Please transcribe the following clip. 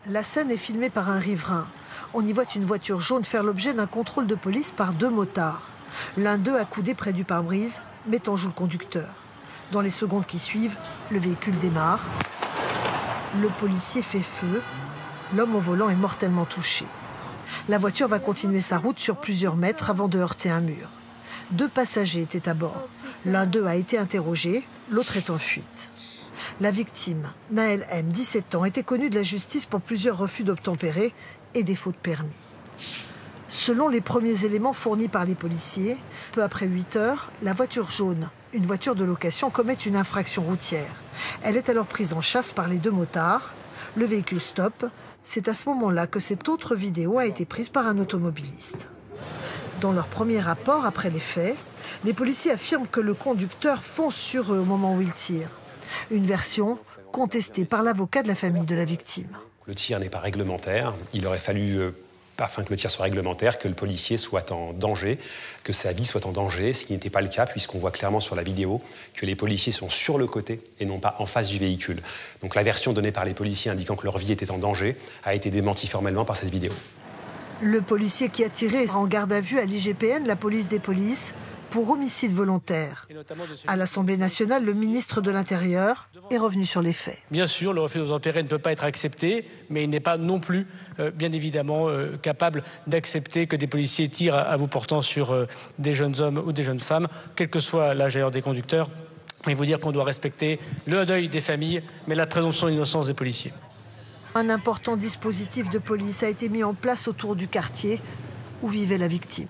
La scène est filmée par un riverain. On y voit une voiture jaune faire l'objet d'un contrôle de police par 2 motards. L'un d'eux accoudé près du pare-brise, met en joue le conducteur. Dans les secondes qui suivent, le véhicule démarre. Le policier fait feu. L'homme au volant est mortellement touché. La voiture va continuer sa route sur plusieurs mètres avant de heurter un mur. 2 passagers étaient à bord. L'un d'eux a été interrogé, l'autre est en fuite. La victime, Naël M, 17 ans, était connue de la justice pour plusieurs refus d'obtempérer et défaut de permis. Selon les premiers éléments fournis par les policiers, peu après 8 heures, la voiture jaune, une voiture de location, commet une infraction routière. Elle est alors prise en chasse par les 2 motards. Le véhicule stoppe. C'est à ce moment-là que cette autre vidéo a été prise par un automobiliste. Dans leur premier rapport après les faits, les policiers affirment que le conducteur fonce sur eux au moment où il tire. Une version contestée par l'avocat de la famille de la victime. Le tir n'est pas réglementaire. Il aurait fallu, afin que le tir soit réglementaire, que le policier soit en danger, que sa vie soit en danger, ce qui n'était pas le cas, puisqu'on voit clairement sur la vidéo que les policiers sont sur le côté et non pas en face du véhicule. Donc la version donnée par les policiers indiquant que leur vie était en danger a été démentie formellement par cette vidéo. Le policier qui a tiré est en garde à vue à l'IGPN, la police des polices, pour homicide volontaire. À l'Assemblée nationale, le ministre de l'Intérieur est revenu sur les faits. Bien sûr, le refus d'obtempérer ne peut pas être accepté, mais il n'est pas non plus, bien évidemment, capable d'accepter que des policiers tirent à bout portant sur des jeunes hommes ou des jeunes femmes, quel que soit l'âge d'ailleurs des conducteurs. Et vous dire qu'on doit respecter le deuil des familles, mais la présomption d'innocence des policiers. Un important dispositif de police a été mis en place autour du quartier où vivait la victime.